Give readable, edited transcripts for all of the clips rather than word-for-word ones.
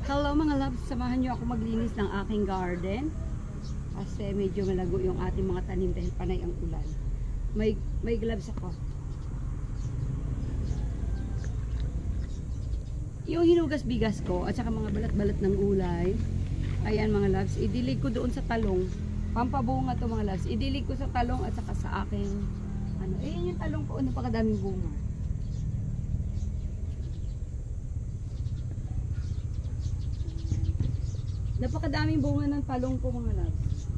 Hello mga loves, samahan nyo ako maglinis ng aking garden kasi medyo malago yung ating mga tanim dahil panay ang ulan. May gloves ako. Yung hinugas bigas ko at saka mga balat-balat ng gulay, ayan mga loves, idilig ko doon sa talong. Pampabunga to mga loves, idilig ko sa talong at saka sa aking ayan yung talong ko, napakadaming bunga. Napakadaming bunga ng talong ko mga loves.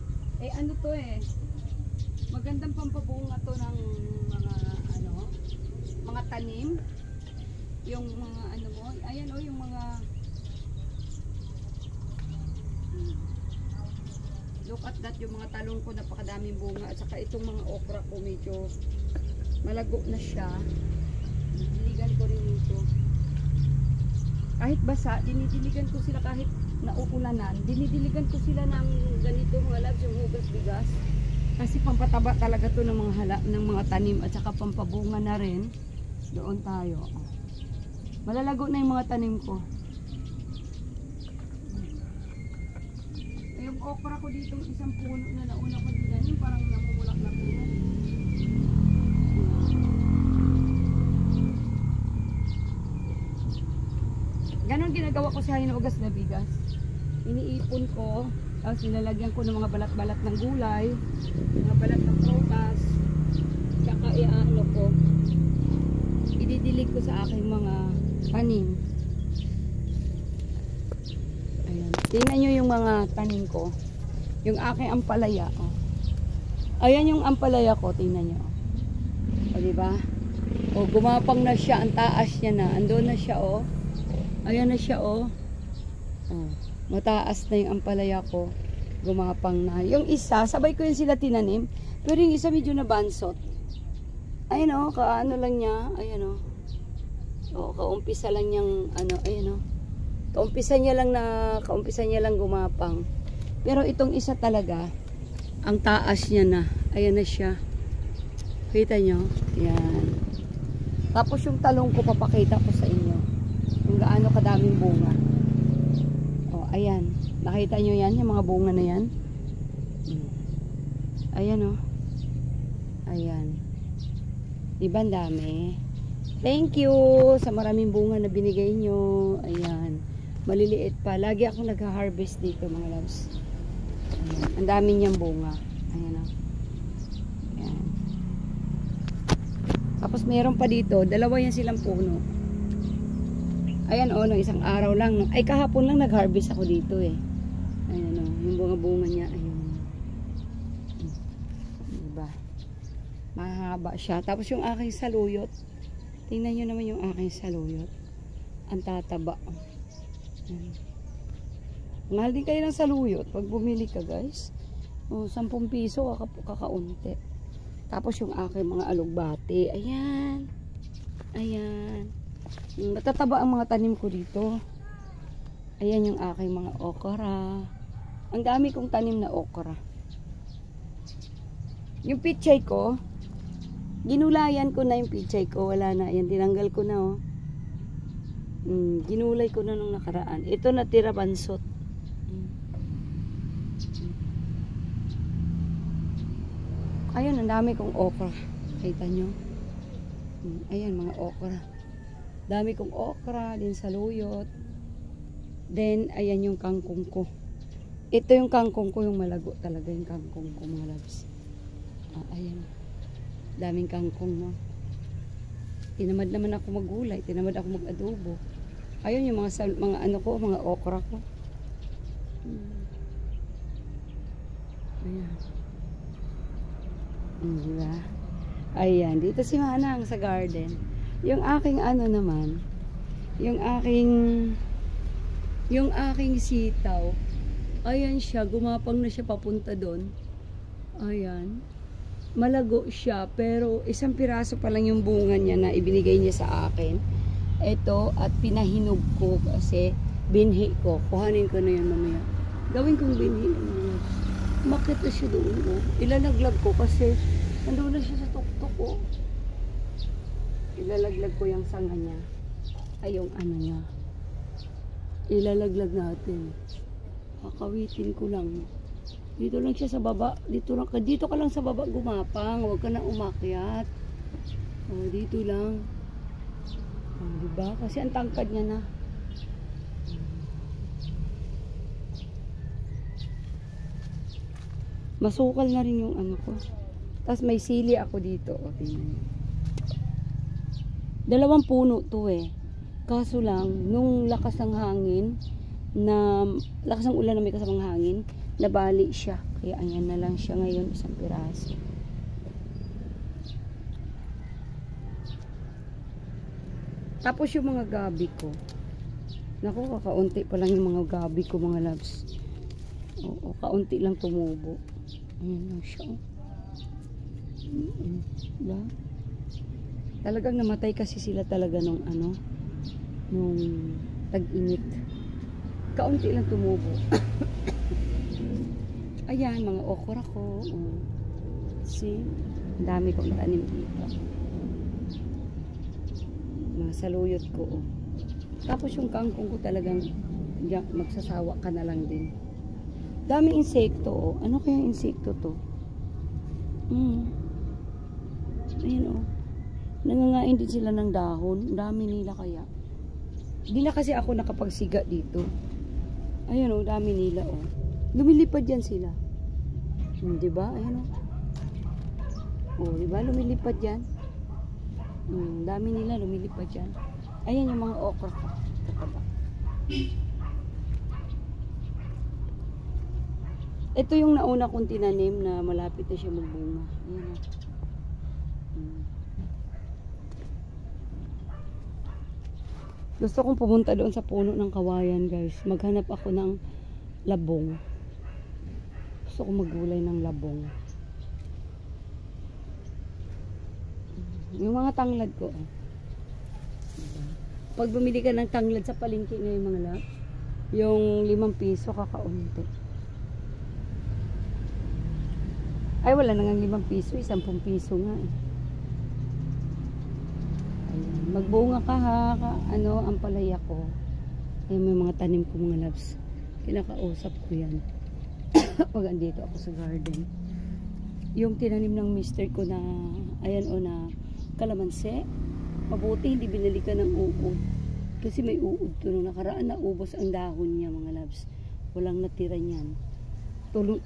Ano to magandang pampabunga to ng mga tanim. Yung mga ayan yung mga look at that, yung mga talong ko napakadaming bunga at saka itong mga okra ko medyo malago na siya. Dinidigan ko rin ito. Kahit basa, dinidiligan ko sila kahit nauulanan, dinidiligan ko sila ng ganito mga loves, yung hugas bigas kasi pampataba talaga to ng mga ng mga tanim at saka pampabunga na rin. Doon tayo, malalago na yung mga tanim ko. Yung okra ko dito, isang puno na nauna ko dinanim, parang namumulak na puno. Ganon ginagawa ko sa hinugas na bigas. Iniipon ko, tapos nilalagyan ko ng mga balat-balat ng gulay, mga balat ng prutas, tsaka ko, ididilig ko sa aking mga tanim. Ayan. Tingnan nyo yung mga tanim ko. Yung aking ampalaya. Ayan yung ampalaya ko, tingnan nyo. Diba? Gumapang na siya, ang taas niya na. Andun na siya Ayan na siya mataas na yung ampalaya ko. Gumapang na. Yung isa, sabay ko yun sila tinanim. Pero yung isa medyo nabansot. Ayan kaano lang niya. Ayan kaumpisa lang niyang ayan kaumpisa niya lang gumapang. Pero itong isa talaga, ang taas niya na. Ayan na siya. Kita nyo? Ayan. Tapos yung talong ko, papakita ko sa inyo. Kung gaano kadaming bunga. Ayan. Nakita nyo yan? Yung mga bunga na yan? Ayan Ayan. Diba ang dami? Thank you sa maraming bunga na binigay nyo. Ayan. Maliliit pa. Lagi akong nag-harvest dito mga loves. Ayan. Ang dami niyang bunga. Ayan Ayan. Tapos meron pa dito. Dalawa yan silang puno. Ayan no, isang araw lang. Ay kahapon lang nag-harvest ako dito Ayan yung bunga-bunga niya. Ayan. Diba? Mahaba siya. Tapos yung aking saluyot. Tingnan nyo naman yung aking saluyot. Ang tataba. Mahal din kayo ng saluyot pag bumili ka guys. 10 piso kakaunti. Tapos yung aking mga alugbati. Ayan. Ayan. Matataba ang mga tanim ko dito. Ayan yung aking mga okra. Ang dami kong tanim na okra. Yung pichay ko, ginulayan ko na yung pichay ko. Wala na. Ayan, tinanggal ko na ginulay ko na nung nakaraan. Ito natira bansot. Ayun, ang dami kong okra. Kita nyo? Ayan, mga okra. Dami kong okra, din saluyot. Then, ayan yung kangkong ko. Ito yung kangkong ko, yung malago talaga yung kangkong ko, mga loves. Ayan. Daming kangkong, Tinamad naman ako maggulay, tinamad ako mag-adobo. Ayun yung mga okra ko. Ayan. Diba? Ayan, dito si Manang sa garden. Yung aking naman, yung aking sitaw, ayan siya, gumapang na siya papunta doon. Ayan. Malago siya, pero isang piraso pa lang yung bunga niya na ibinigay niya sa akin. Ito, at pinahinog ko kasi binhi ko. Kuhanin ko na yun mamaya. Gawin kong binhi. Bakit na siya doon? Ilalaglag ko kasi nandun na siya sa tuktok ko. Ilalaglag ko yung sanga niya. Ay yung niya. Ilalaglag natin. Kakawitin ko lang. Dito lang siya sa baba. Dito ka lang sa baba gumapang. Huwag ka na umakyat. Oh, dito lang. Oh, diba? Kasi ang tangkad niya na. Masukal na rin yung ano ko. Tapos may sili ako dito. O, tingnan niyo. 2 puno to eh. Kaso lang, nung lakas ng hangin, lakas ng ulan na may kasamang hangin, nabali siya. Kaya ayan na lang siya ngayon, 1 piraso. Tapos yung mga gabi ko. Naku, kakaunti pa lang yung mga gabi ko, mga loves. Oo, kaunti lang tumubo. Ayan lang siya. Diba? Talagang namatay kasi sila talaga nung tag-init. Kaunti lang tumubo. Ayan, mga okra ko. Oh. See? Ang dami kong tanim dito. Mga saluyot ko. Oh. Tapos yung kangkong ko talagang magsasawa ka na lang din. Daming insekto. Oh. Ano kaya insekto to? Ayan oh. Nangangain din sila ng dahon. Dami nila kaya. Hindi na kasi ako nakapagsiga dito. Ayan oh, dami nila oh. Lumilipad yan sila. Diba? Ayan oh. Oh, diba? Lumilipad yan. Dami nila lumilipad yan. Ayan yung mga okra ko. Ito yung nauna kong tinanim na malapit na siya magbunga. Ayan oh. Gusto kong pumunta doon sa puno ng kawayan, guys. Maghanap ako ng labong. Gusto kong maggulay ng labong. Yung mga tanglad ko. Pag bumili ka ng tanglad sa palengke ngayon, mga lap, yung 5 piso kakaunti. Ay, wala na nga 5 piso. 10 piso nga eh. Magbunga ka ha, ang palaya ko. Ayan, may mga tanim ko, mga loves. Kinakausap ko yan. Pag andito ako sa garden. Yung tinanim ng mister ko na, ayan o na, kalamansi. Mabuti, hindi binili ka ng uod. Kasi may uod to. Nung nakaraan, naubos ang dahon niya, mga loves. Walang natira niyan.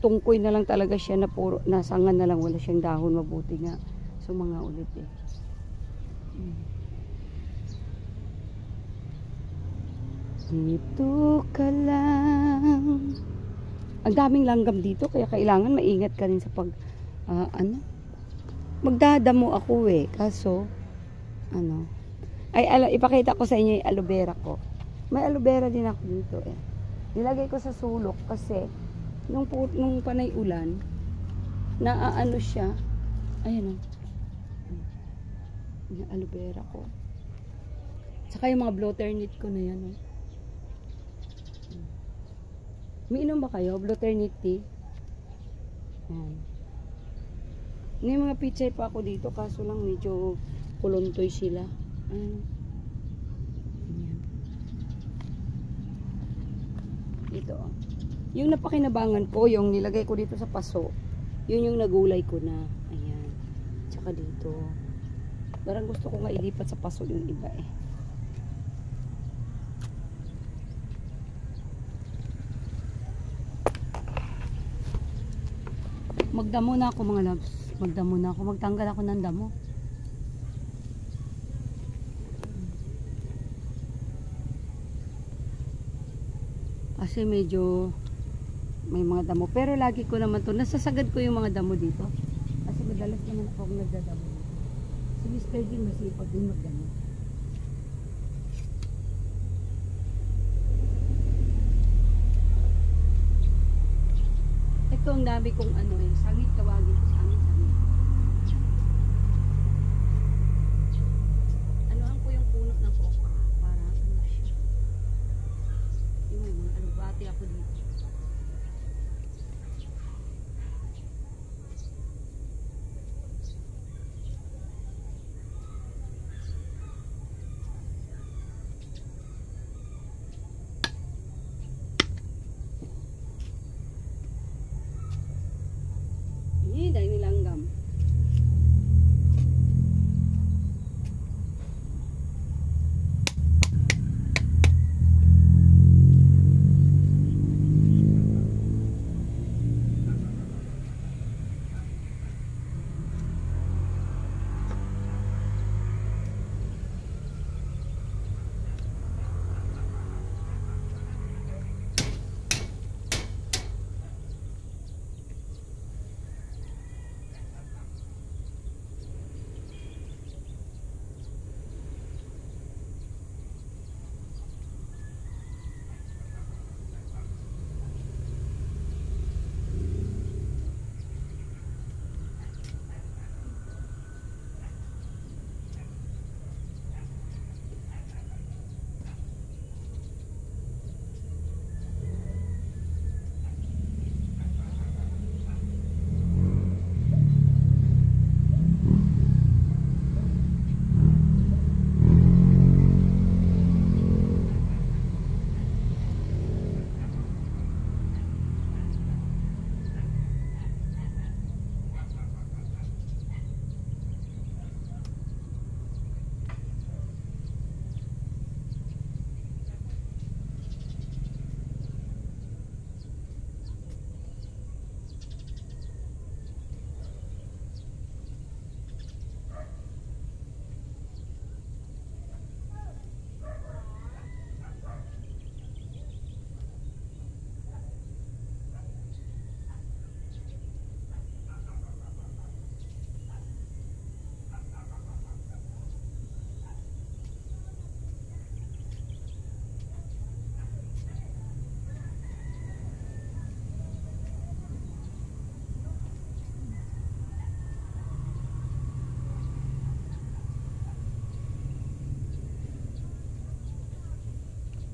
Tungkoy na lang talaga siya na puro, nasangan na lang, wala siyang dahon. Mabuti nga. So, mga ulit eh. Dito ka lang. Ang daming langgam dito, kaya kailangan maingat ka rin sa magdadamo ako eh. Kaso, ipakita ko sa inyo yung aloe vera ko. May aloe vera din ako dito eh. Nilagay ko sa sulok kasi nung panay ulan, naaano siya. Ayan o. Yung aloe vera ko. Saka yung mga blotter-knit ko na yan o. Umiinom ba kayo? Blotter-knit tea? Ayan. May mga pichay pa ako dito, kaso lang medyo kuluntoy sila. Ayan. Ito. Yung napakinabangan ko, yung nilagay ko dito sa paso, yun yung nagulay ko na. Ayan. Tsaka dito. Parang gusto ko nga ilipat sa paso yung iba eh. Magdamo na ako, mga loves. Magdamo na ako. Magtanggal ako ng damo. Kasi medyo may mga damo. Pero lagi ko naman to. Nasasagad ko yung mga damo dito. Kasi madalas naman ako nagdadamo. Si Mr. din masipag din magdamo. Ito ang dami kong sangit, tawagin ko sa amin sangit. Anuhan ko yung puno ng okra para siya. Yung mga alubati ako dito.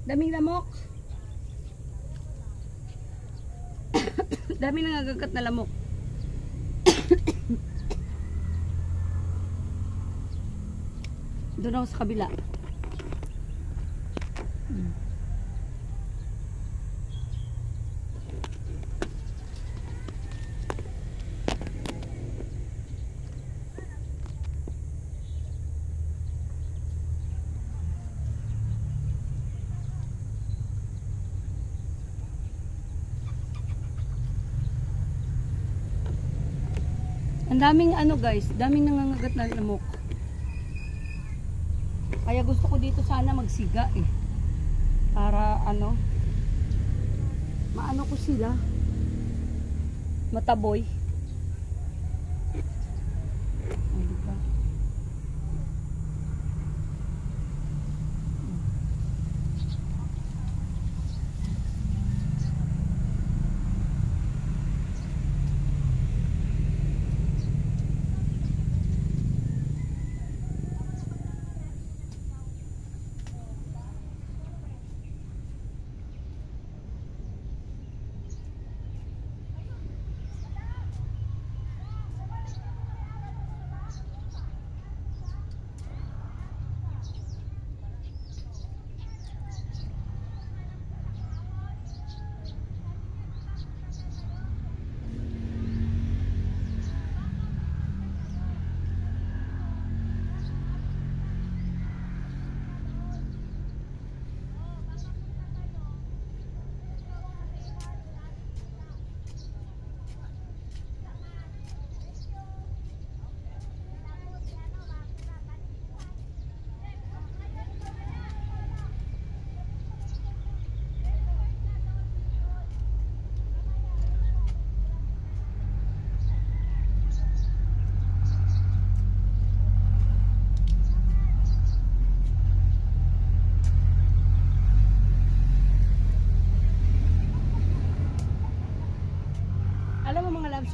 Daming lamok. Daming nangagat na lamok. Doon ako sa kabila. Ang daming ano guys, daming nangangagat na lamok. Kaya gusto ko dito sana magsiga eh. Para ano, maano ko sila. Mataboy. Ay, diba?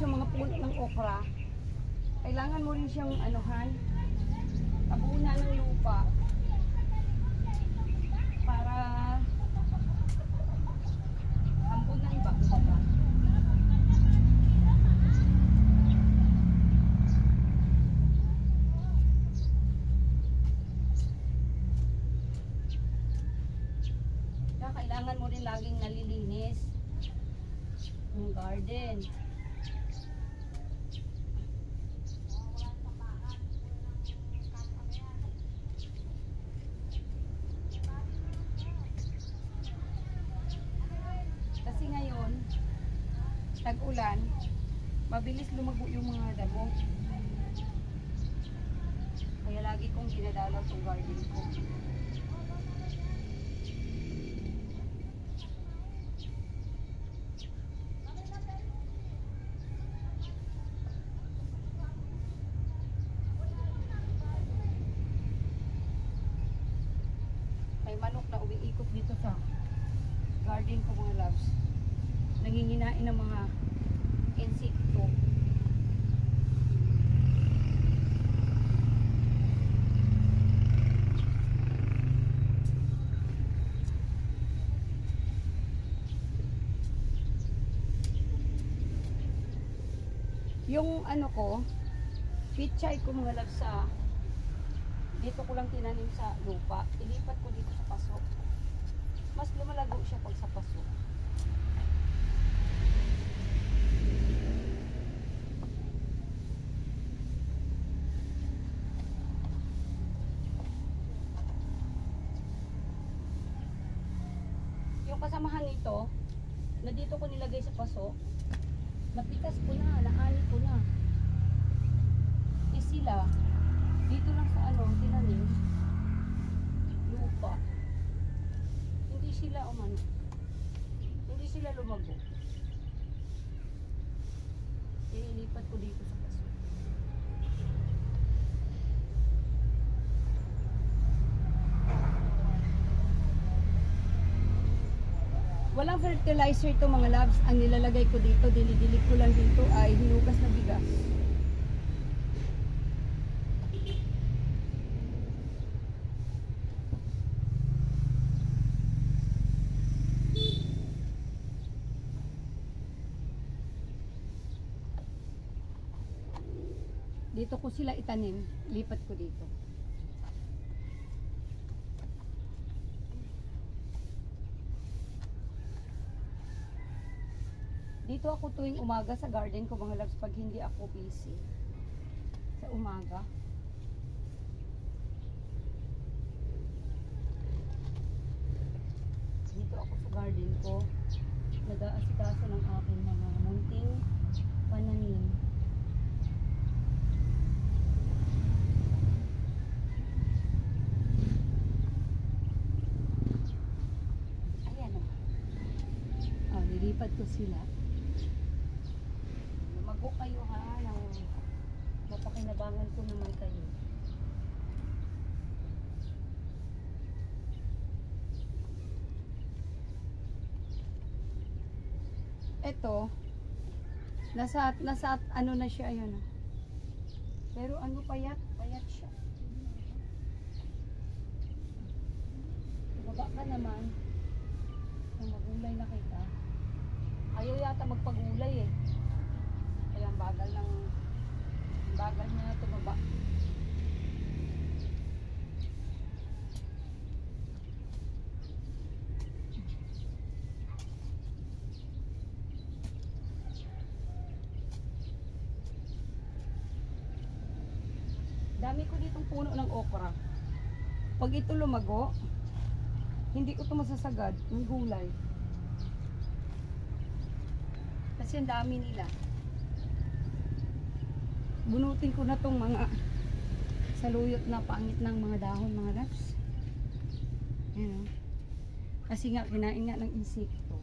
Yung mga puno ng okra, kailangan mo rin siyang anuhan, tabunan ng lupa para ampunan ba kumbaga. Kaya kailangan mo rin laging nalilinis yung garden. Tag-ulan, mabilis lumago yung mga damo. Kaya lagi kong dinadalaw sa garden ko. May manok na umiikot dito sa garden ko mga loves. Nanginginain ng mga insekto. Yung ano ko, pichay ko mga loves sa dito ko lang tinanim sa lupa. Ilipat ko dito sa paso. Mas lumalago siya pag sa paso. Kasamahan nito na dito ko nilagay sa paso, napitas ko na, naani ko na. Eh sila dito lang sa ano tinanim lupa, hindi sila umano, hindi sila lumago. Eh ilipat ko dito sa paso. Walang fertilizer ito mga loves. Ang nilalagay ko dito, dinidilig ko lang dito ay hinugas na bigas. Dito ko sila itanim, lipat ko dito. Dito ako tuwing umaga sa garden ko mga loves pag hindi ako busy. Sa umaga. Dito ako sa garden ko. Nag-aasikaso ng aking mga munting pananim. Ayan o. Nilipat ko sila. Lumago kayo ha. Mapakinabangan ko naman kayo. Ito, nasa ano na siya, ayun. Pero ano, payat siya. Baba ka naman. Kung magulay na kita. Ayaw yata magpagulay eh. Kaya ang bagal na tumaba. Dami ko ditong puno ng okra. Pag ito lumago, hindi ko ito masasagad ng gulay. Kasi ang dami nila. Bunutin ko na tong mga saluyot na pangit ng mga dahon, mga loves. Ayan. Kasi nga, kinain nga ng insekto.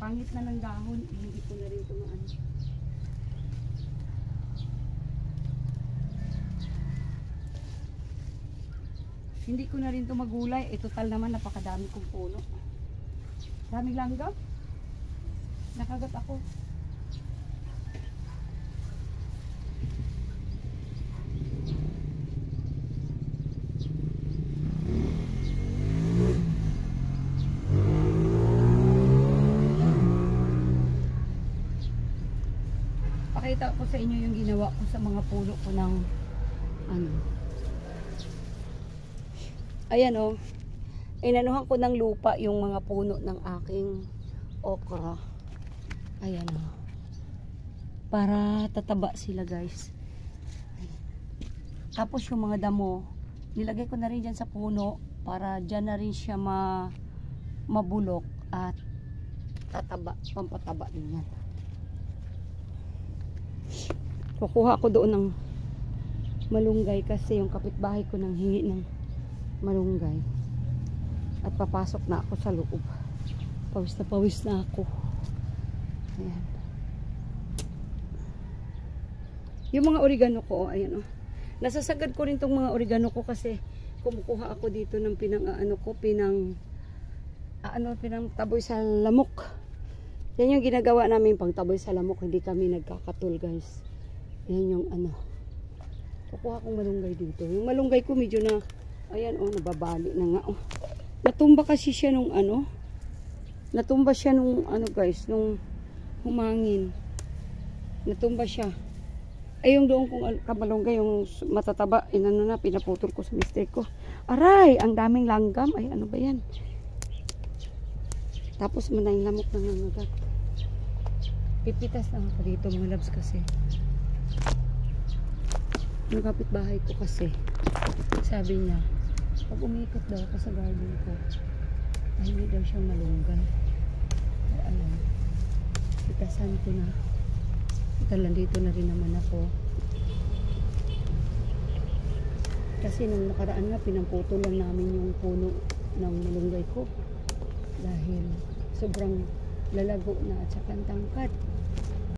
Pangit na ng dahon, hindi ko na rin ito maano. Hindi ko na rin ito magulay. Total naman, napakadami kong puno. Daming langgam. Nakagat ako. Pakita ko sa inyo yung ginawa ko sa mga puno ko ng ano. Ayan o, inanuhan ko ng lupa yung mga puno ng aking okra. Ayan o. Para tataba sila guys. Tapos yung mga damo, nilagay ko na rin dyan sa puno para dyan na rin siya mabulok at tataba, pampataba din yan. Kukuha ko doon ng malunggay kasi yung kapitbahay ko nang hingi ng malunggay at papasok na ako sa loob. Pawis na ako. Ayan. Yung mga oregano ko, ayan o. Nasasagad ko rin tong mga oregano ko kasi kumukuha ako dito ng pinang taboy sa lamok. Yan yung ginagawa namin pang taboy sa lamok. Hindi kami nagkakatul guys. Yan yung ano. Kukuha kong malunggay dito. Yung malunggay ko medyo na ayan oh, nababali na nga oh. Natumba kasi siya nung ano. Natumba siya nung ano guys, nung humangin. Natumba siya. Ay yung doon kong kamalunggay, yung matataba, inano na, pinaputol ko sa mistake ko. Aray, ang daming langgam. Ay ano ba yan? Tapos manay lamok na nangagat. Pipitas lang ako dito mga labs kasi. Yung kapitbahay ko kasi, sabi niya, pag umikot daw ako sa garden ko, ay hindi daw siyang malunggay. Ay ayun, pitasan ko na. Dito na rin naman ako. Kasi nung nakaraan nga, pinamputol lang namin yung puno ng malunggay ko. Dahil sobrang lalago na at saka tangkad.